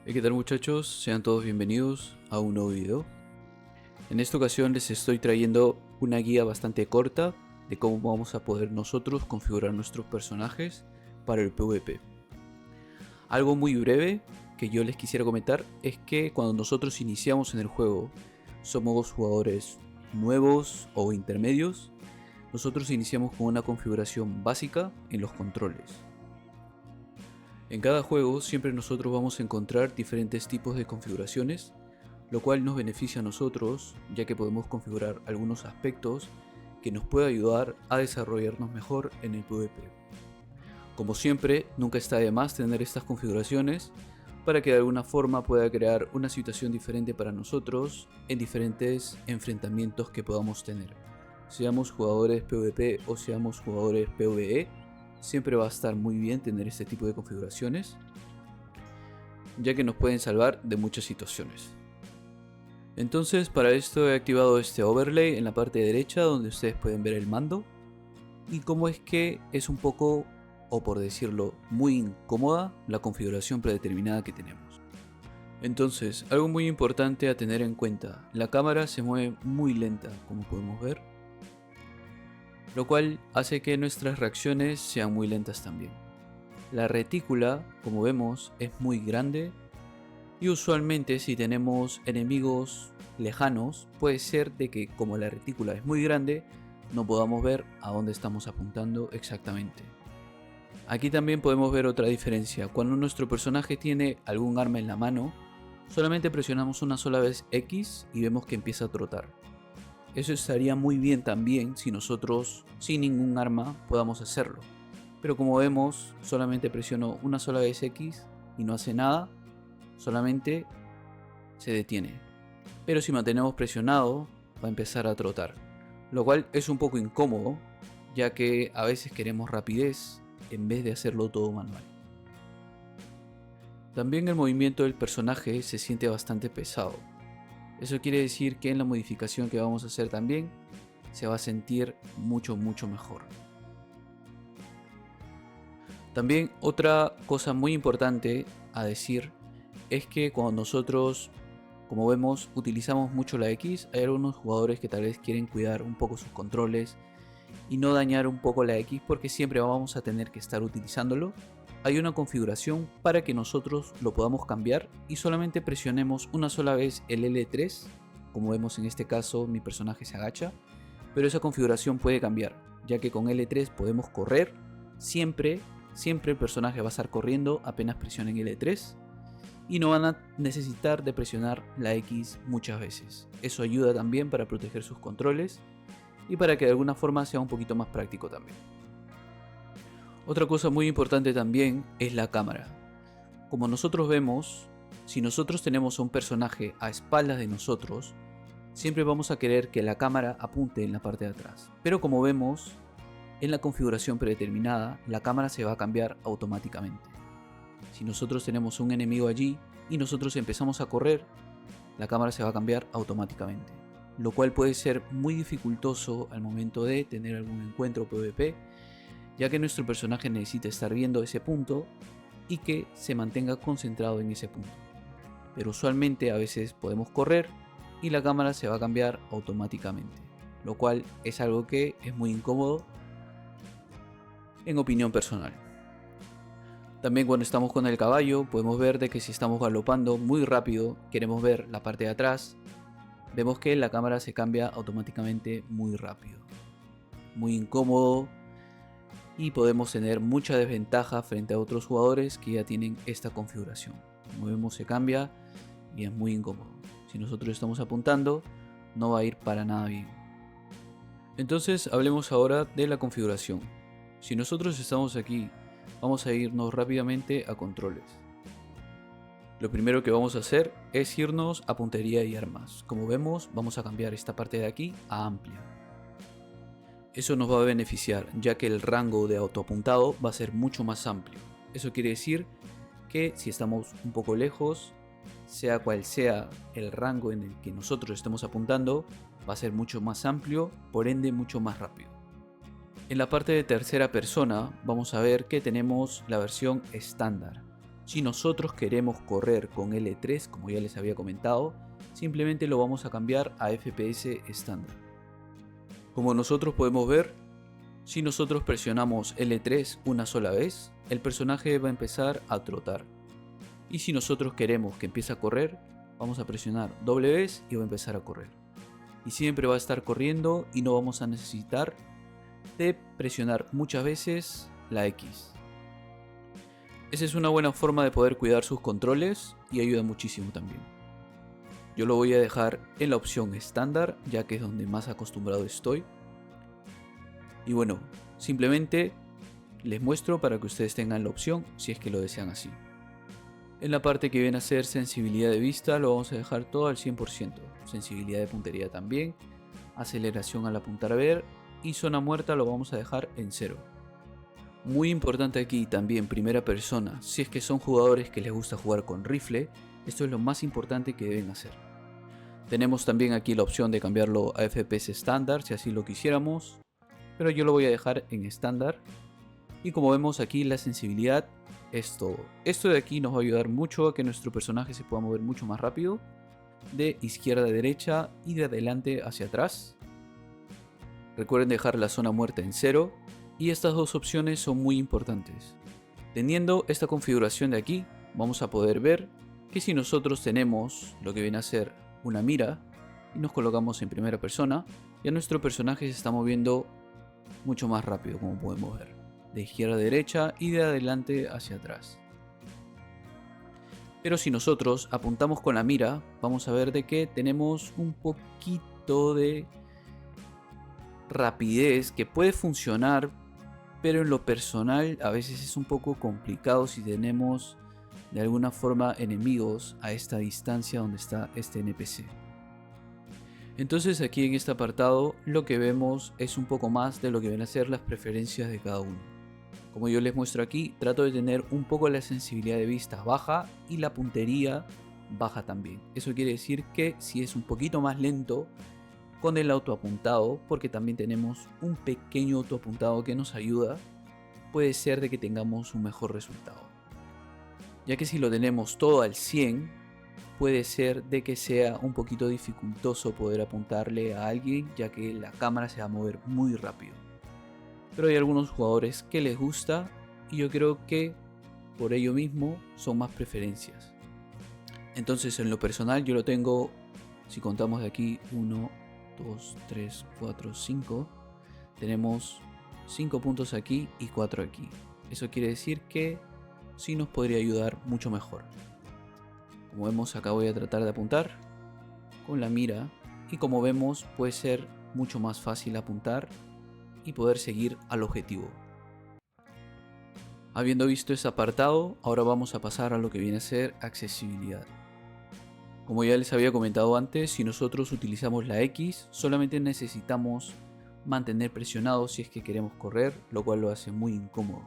¿Qué tal muchachos? Sean todos bienvenidos a un nuevo video. En esta ocasión les estoy trayendo una guía bastante corta de cómo vamos a poder nosotros configurar nuestros personajes para el PvP. Algo muy breve que yo les quisiera comentar es que cuando nosotros iniciamos en el juego, somos jugadores nuevos o intermedios, nosotros iniciamos con una configuración básica en los controles. En cada juego siempre nosotros vamos a encontrar diferentes tipos de configuraciones, lo cual nos beneficia a nosotros, ya que podemos configurar algunos aspectos que nos puede ayudar a desarrollarnos mejor en el PvP. Como siempre, nunca está de más tener estas configuraciones para que de alguna forma pueda crear una situación diferente para nosotros en diferentes enfrentamientos que podamos tener. Seamos jugadores PvP o seamos jugadores PvE, siempre va a estar muy bien tener este tipo de configuraciones, ya que nos pueden salvar de muchas situaciones. Entonces, para esto he activado este overlay en la parte derecha donde ustedes pueden ver el mando y cómo es que es un poco, o por decirlo, muy incómoda la configuración predeterminada que tenemos. Entonces, algo muy importante a tener en cuenta, la cámara se mueve muy lenta, como podemos ver, lo cual hace que nuestras reacciones sean muy lentas también. La retícula, como vemos, es muy grande y usualmente si tenemos enemigos lejanos, puede ser de que como la retícula es muy grande, no podamos ver a dónde estamos apuntando exactamente. Aquí también podemos ver otra diferencia. Cuando nuestro personaje tiene algún arma en la mano, solamente presionamos una sola vez X y vemos que empieza a trotar. Eso estaría muy bien también si nosotros sin ningún arma podamos hacerlo. Pero como vemos, solamente presiono una sola vez X y no hace nada, solamente se detiene. Pero si mantenemos presionado, va a empezar a trotar. Lo cual es un poco incómodo, ya que a veces queremos rapidez en vez de hacerlo todo manual. También el movimiento del personaje se siente bastante pesado. Eso quiere decir que en la modificación que vamos a hacer también se va a sentir mucho mejor. También otra cosa muy importante a decir es que cuando nosotros, como vemos, utilizamos mucho la X, hay algunos jugadores que tal vez quieren cuidar un poco sus controles y no dañar un poco la X porque siempre vamos a tener que estar utilizándolo. Hay una configuración para que nosotros lo podamos cambiar y solamente presionemos una sola vez el L3. Como vemos en este caso mi personaje se agacha, pero esa configuración puede cambiar, ya que con L3 podemos correr, siempre el personaje va a estar corriendo apenas presionen L3 y no van a necesitar de presionar la X muchas veces. Eso ayuda también para proteger sus controles y para que de alguna forma sea un poquito más práctico también. Otra cosa muy importante también es la cámara. Como nosotros vemos, si nosotros tenemos a un personaje a espaldas de nosotros, siempre vamos a querer que la cámara apunte en la parte de atrás. Pero como vemos, en la configuración predeterminada, la cámara se va a cambiar automáticamente. Si nosotros tenemos un enemigo allí y nosotros empezamos a correr, la cámara se va a cambiar automáticamente, lo cual puede ser muy dificultoso al momento de tener algún encuentro PvP, ya que nuestro personaje necesita estar viendo ese punto y que se mantenga concentrado en ese punto. Pero usualmente a veces podemos correr y la cámara se va a cambiar automáticamente, lo cual es algo que es muy incómodo en opinión personal. También cuando estamos con el caballo podemos ver de que si estamos galopando muy rápido, queremos ver la parte de atrás, vemos que la cámara se cambia automáticamente muy rápido. Muy incómodo y podemos tener mucha desventaja frente a otros jugadores que ya tienen esta configuración. Como vemos se cambia y es muy incómodo. Si nosotros estamos apuntando, no va a ir para nada bien. Entonces hablemos ahora de la configuración. Si nosotros estamos aquí, vamos a irnos rápidamente a controles. Lo primero que vamos a hacer es irnos a puntería y armas. Como vemos, vamos a cambiar esta parte de aquí a amplia. Eso nos va a beneficiar, ya que el rango de autoapuntado va a ser mucho más amplio. Eso quiere decir que si estamos un poco lejos, sea cual sea el rango en el que nosotros estemos apuntando, va a ser mucho más amplio, por ende mucho más rápido. En la parte de tercera persona vamos a ver que tenemos la versión estándar. Si nosotros queremos correr con L3, como ya les había comentado, simplemente lo vamos a cambiar a FPS estándar. Como nosotros podemos ver, si nosotros presionamos L3 una sola vez, el personaje va a empezar a trotar. Y si nosotros queremos que empiece a correr, vamos a presionar doble vez y va a empezar a correr. Y siempre va a estar corriendo y no vamos a necesitar de presionar muchas veces la X. Esa es una buena forma de poder cuidar sus controles y ayuda muchísimo también. Yo lo voy a dejar en la opción estándar, ya que es donde más acostumbrado estoy. Y bueno, simplemente les muestro para que ustedes tengan la opción si es que lo desean así. En la parte que viene a ser sensibilidad de vista lo vamos a dejar todo al 100%. Sensibilidad de puntería también. Aceleración al apuntar a ver. Y zona muerta lo vamos a dejar en 0. Muy importante aquí también primera persona. Si es que son jugadores que les gusta jugar con rifle, esto es lo más importante que deben hacer. Tenemos también aquí la opción de cambiarlo a FPS estándar si así lo quisiéramos. Pero yo lo voy a dejar en estándar. Y como vemos aquí la sensibilidad es todo. Esto de aquí nos va a ayudar mucho a que nuestro personaje se pueda mover mucho más rápido. De izquierda a derecha y de adelante hacia atrás. Recuerden dejar la zona muerta en 0. Y estas dos opciones son muy importantes. Teniendo esta configuración de aquí, vamos a poder ver que si nosotros tenemos lo que viene a ser una mira y nos colocamos en primera persona, ya nuestro personaje se está moviendo mucho más rápido, como podemos ver, de izquierda a derecha y de adelante hacia atrás. Pero si nosotros apuntamos con la mira, vamos a ver de que tenemos un poquito de rapidez que puede funcionar, pero en lo personal a veces es un poco complicado si tenemos de alguna forma enemigos a esta distancia donde está este NPC. Entonces aquí en este apartado lo que vemos es un poco más de lo que van a ser las preferencias de cada uno. Como yo les muestro aquí, trato de tener un poco la sensibilidad de vista baja y la puntería baja también. Eso quiere decir que si es un poquito más lento con el autoapuntado, porque también tenemos un pequeño autoapuntado que nos ayuda, puede ser de que tengamos un mejor resultado. Ya que si lo tenemos todo al 100, puede ser de que sea un poquito dificultoso poder apuntarle a alguien, ya que la cámara se va a mover muy rápido. Pero hay algunos jugadores que les gusta y yo creo que por ello mismo son más preferencias. Entonces en lo personal yo lo tengo, si contamos de aquí 1, 2, 3, 4, 5, tenemos 5 puntos aquí y 4 aquí. Eso quiere decir que sí nos podría ayudar mucho mejor. Como vemos, acá voy a tratar de apuntar con la mira y como vemos puede ser mucho más fácil apuntar y poder seguir al objetivo. Habiendo visto ese apartado, ahora vamos a pasar a lo que viene a ser accesibilidad. Como ya les había comentado antes, si nosotros utilizamos la X, solamente necesitamos mantener presionado si es que queremos correr, lo cual lo hace muy incómodo.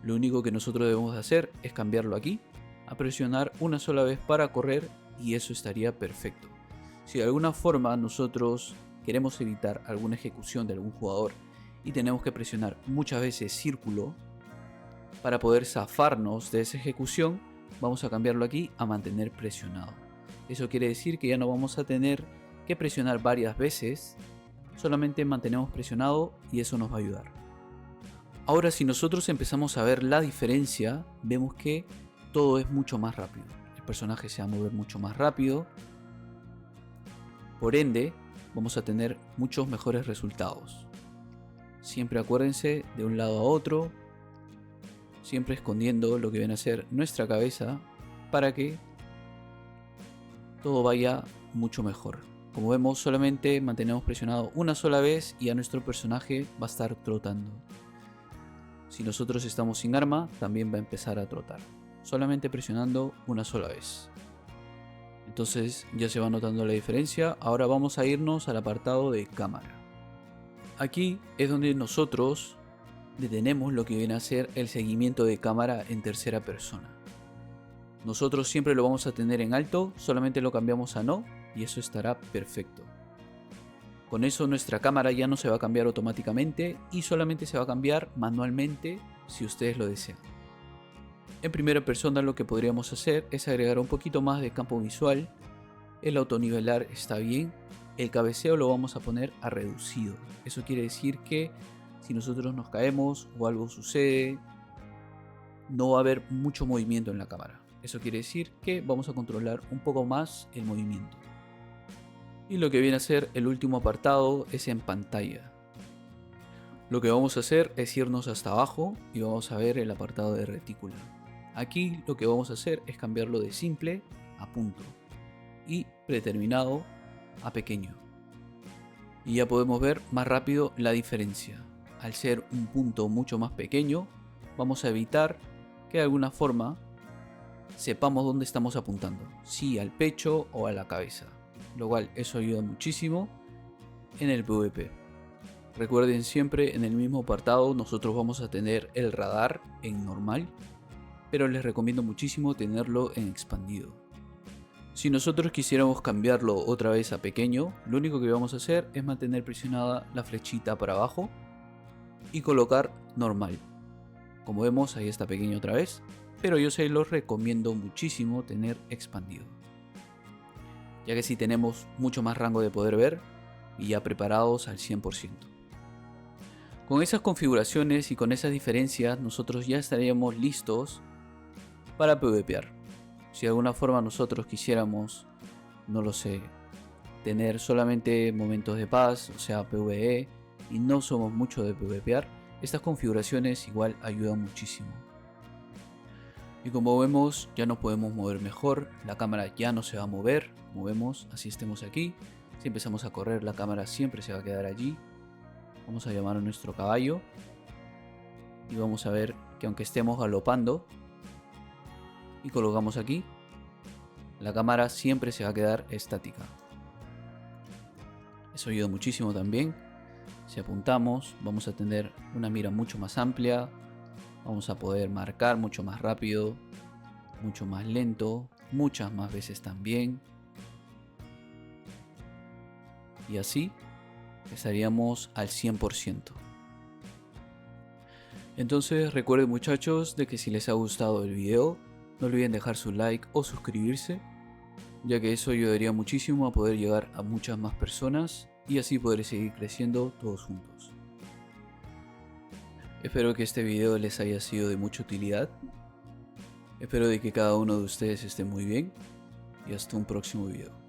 Lo único que nosotros debemos hacer es cambiarlo aquí, a presionar una sola vez para correr y eso estaría perfecto. Si de alguna forma nosotros queremos evitar alguna ejecución de algún jugador y tenemos que presionar muchas veces círculo para poder zafarnos de esa ejecución, vamos a cambiarlo aquí a mantener presionado. Eso quiere decir que ya no vamos a tener que presionar varias veces, solamente mantenemos presionado y eso nos va a ayudar. Ahora si nosotros empezamos a ver la diferencia, vemos que todo es mucho más rápido. El personaje se va a mover mucho más rápido. Por ende, vamos a tener muchos mejores resultados. Siempre acuérdense de un lado a otro, siempre escondiendo lo que viene a ser nuestra cabeza para que todo vaya mucho mejor. Como vemos, solamente mantenemos presionado una sola vez y a nuestro personaje va a estar trotando. Si nosotros estamos sin arma, también va a empezar a trotar. Solamente presionando una sola vez. Entonces ya se va notando la diferencia. Ahora vamos a irnos al apartado de cámara. Aquí es donde nosotros detenemos lo que viene a ser el seguimiento de cámara en tercera persona. Nosotros siempre lo vamos a tener en alto, solamente lo cambiamos a no y eso estará perfecto. Con eso nuestra cámara ya no se va a cambiar automáticamente y solamente se va a cambiar manualmente si ustedes lo desean. En primera persona lo que podríamos hacer es agregar un poquito más de campo visual. El autonivelar está bien. El cabeceo lo vamos a poner a reducido. Eso quiere decir que si nosotros nos caemos o algo sucede, no va a haber mucho movimiento en la cámara. Eso quiere decir que vamos a controlar un poco más el movimiento. Y lo que viene a ser el último apartado es en pantalla. Lo que vamos a hacer es irnos hasta abajo y vamos a ver el apartado de retícula. Aquí lo que vamos a hacer es cambiarlo de simple a punto y predeterminado a pequeño. Y ya podemos ver más rápido la diferencia. Al ser un punto mucho más pequeño, vamos a evitar que de alguna forma sepamos dónde estamos apuntando, si al pecho o a la cabeza, lo cual eso ayuda muchísimo en el PvP. Recuerden, siempre en el mismo apartado nosotros vamos a tener el radar en normal, pero les recomiendo muchísimo tenerlo en expandido. Si nosotros quisiéramos cambiarlo otra vez a pequeño, lo único que vamos a hacer es mantener presionada la flechita para abajo y colocar normal. Como vemos, ahí está pequeño otra vez, pero yo se los recomiendo muchísimo tener expandido, ya que si tenemos mucho más rango de poder ver y ya preparados al 100%. Con esas configuraciones y con esas diferencias nosotros ya estaríamos listos para PvPear. Si de alguna forma nosotros quisiéramos, no lo sé, tener solamente momentos de paz, o sea PvE, y no somos mucho de PvPear, estas configuraciones igual ayudan muchísimo. Y como vemos, ya nos podemos mover mejor, la cámara ya no se va a mover, como vemos, así estemos aquí. Si empezamos a correr, la cámara siempre se va a quedar allí. Vamos a llamar a nuestro caballo y vamos a ver que aunque estemos galopando y colocamos aquí, la cámara siempre se va a quedar estática. Eso ayuda muchísimo también. Si apuntamos, vamos a tener una mira mucho más amplia, vamos a poder marcar mucho más rápido, mucho más lento, muchas más veces también. Y así estaríamos al 100%. Entonces recuerden, muchachos, de que si les ha gustado el video, no olviden dejar su like o suscribirse, ya que eso ayudaría muchísimo a poder llegar a muchas más personas y así poder seguir creciendo todos juntos. Espero que este video les haya sido de mucha utilidad. Espero de que cada uno de ustedes esté muy bien y hasta un próximo video.